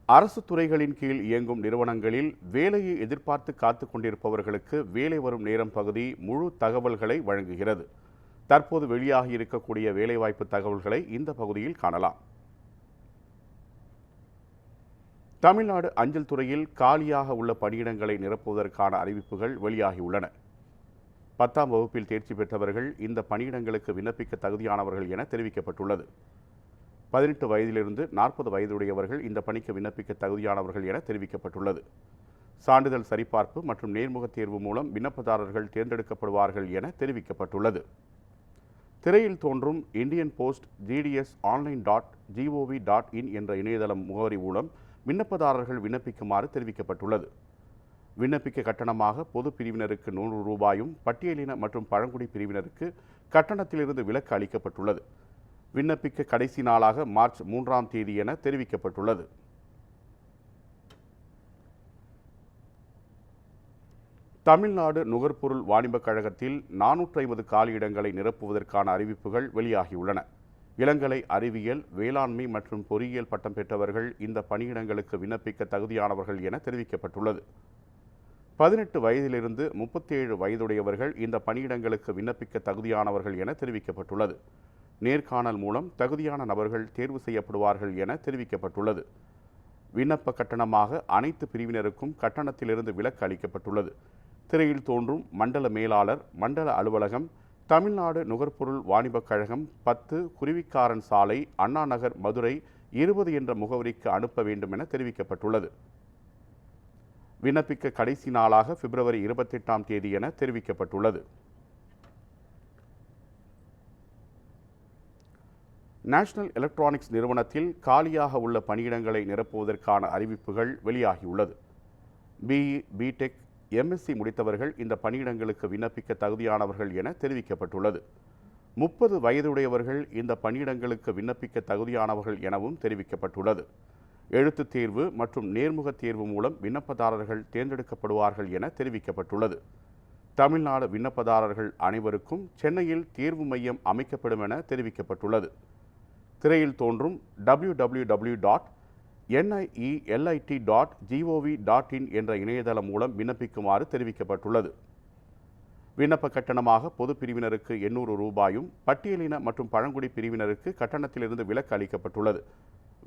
அரசு துறைகளின் கீழ் இயங்கும் நிறுவனங்களில் வேலையை எதிர்பார்த்து காத்துக் கொண்டிருப்பவர்களுக்கு வேலை வரும் நேரம் பகுதி முழு தகவல்களை வழங்குகிறது. தற்போது வெளியாகி இருக்கக்கூடிய வேலைவாய்ப்பு தகவல்களை இந்த பகுதியில் காணலாம். தமிழ்நாடு அஞ்சல் துறையில் காலியாக உள்ள பணியிடங்களை நிரப்புவதற்கான அறிவிப்புகள் வெளியாகியுள்ளன. 10ஆம் வகுப்பில் தேர்ச்சி பெற்றவர்கள் இந்த பணியிடங்களுக்கு விண்ணப்பிக்க தகுதியானவர்கள் என தெரிவிக்கப்பட்டுள்ளது. 18 வயதிலிருந்து 40 வயதுடையவர்கள் இந்த பணிக்கு விண்ணப்பிக்க தகுதியானவர்கள் என தெரிவிக்கப்பட்டுள்ளது. சான்றிதழ் சரிபார்ப்பு மற்றும் நேர்முக தேர்வு மூலம் விண்ணப்பதாரர்கள் தேர்ந்தெடுக்கப்படுவார்கள் என தெரிவிக்கப்பட்டுள்ளது. திரையில் தோன்றும் இந்தியன் போஸ்ட் gds.online.gov.in என்ற இணையதளம் முகவரி மூலம் விண்ணப்பதாரர்கள் விண்ணப்பிக்குமாறு தெரிவிக்கப்பட்டுள்ளது. விண்ணப்பிக்க கட்டணமாக பொது பிரிவினருக்கு 100 ரூபாயும், பட்டியலின மற்றும் பழங்குடி பிரிவினருக்கு கட்டணத்திலிருந்து விலக்கு அளிக்கப்பட்டுள்ளது. விண்ணப்பிக்க கடைசி நாளாக மார்ச் 3ஆம் தேதி என தெரிவிக்கப்பட்டுள்ளது. தமிழ்நாடு நுகர்பொருள் வாணிபக் கழகத்தில் 450 காலியிடங்களை நிரப்புவதற்கான அறிவிப்புகள் வெளியாகியுள்ளன. இளங்கலை அறிவியல், வேளாண்மை மற்றும் பொறியியல் பட்டம் பெற்றவர்கள் இந்த பணியிடங்களுக்கு விண்ணப்பிக்க தகுதியானவர்கள் என தெரிவிக்கப்பட்டுள்ளது. 18 வயதிலிருந்து 37 வயதுடையவர்கள் இந்த பணியிடங்களுக்கு விண்ணப்பிக்க தகுதியானவர்கள் என தெரிவிக்கப்பட்டுள்ளது. நேர்காணல் மூலம் தகுதியான நபர்கள் தேர்வு செய்யப்படுவார்கள் என தெரிவிக்கப்பட்டுள்ளது. விண்ணப்ப கட்டணமாக அனைத்து பிரிவினருக்கும் கட்டணத்திலிருந்து விலக்கு அளிக்கப்பட்டுள்ளது. திரையில் தோன்றும் மண்டல மேலாளர், மண்டல அலுவலகம், தமிழ்நாடு நுகர்பொருள் வாணிபக் கழகம், 10 குருவிக்காரன் சாலை, அண்ணா நகர், மதுரை 20 என்ற முகவரிக்கு அனுப்ப வேண்டும் என தெரிவிக்கப்பட்டுள்ளது. விண்ணப்பிக்க கடைசி நாளாக பிப்ரவரி 28ஆம் தேதி என தெரிவிக்கப்பட்டுள்ளது. நேஷனல் எலக்ட்ரானிக்ஸ் நிறுவனத்தில் காலியாக உள்ள பணியிடங்களை நிரப்புவதற்கான அறிவிப்புகள் வெளியாகியுள்ளது. பிஇ, பிடெக், எம்எஸ்சி முடித்தவர்கள் இந்த பணியிடங்களுக்கு விண்ணப்பிக்க தகுதியானவர்கள் என தெரிவிக்கப்பட்டுள்ளது. 30 வயதுடையவர்கள் இந்த பணியிடங்களுக்கு விண்ணப்பிக்க தகுதியானவர்கள் எனவும் தெரிவிக்கப்பட்டுள்ளது. எழுத்துத் தேர்வு மற்றும் நேர்முக தேர்வு மூலம் விண்ணப்பதாரர்கள் தேர்ந்தெடுக்கப்படுவார்கள் என தெரிவிக்கப்பட்டுள்ளது. தமிழ்நாடு விண்ணப்பதாரர்கள் அனைவருக்கும் சென்னையில் தேர்வு மையம் அமைக்கப்படும் என தெரிவிக்கப்பட்டுள்ளது. திரையில் தோன்றும் www.nielit.gov.in என்ற இணையதளம் மூலம் விண்ணப்பிக்குமாறு தெரிவிக்கப்பட்டுள்ளது. விண்ணப்ப கட்டணமாக பொது பிரிவினருக்கு 800 ரூபாயும், பட்டியலின மற்றும் பழங்குடி பிரிவினருக்கு கட்டணத்திலிருந்து விலக்கு அளிக்கப்பட்டுள்ளது.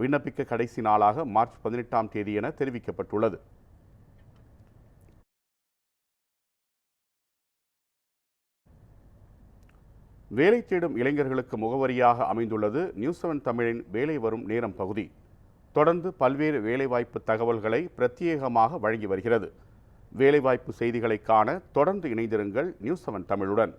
விண்ணப்பிக்க கடைசி நாளாக மார்ச் 18ஆம் தேதி என தெரிவிக்கப்பட்டுள்ளது. வேலை தேடும் இளைஞர்களுக்கு முகவரியாக அமைந்துள்ளது நியூஸ் 7 தமிழின் வேலை வரும் நேரம் பகுதி. தொடர்ந்து பல்வேறு வேலைவாய்ப்பு தகவல்களை பிரத்யேகமாக வழங்கி வருகிறது. வேலைவாய்ப்பு செய்திகளை காண தொடர்ந்து இணைந்திருங்கள் நியூஸ் 7 தமிழுடன்.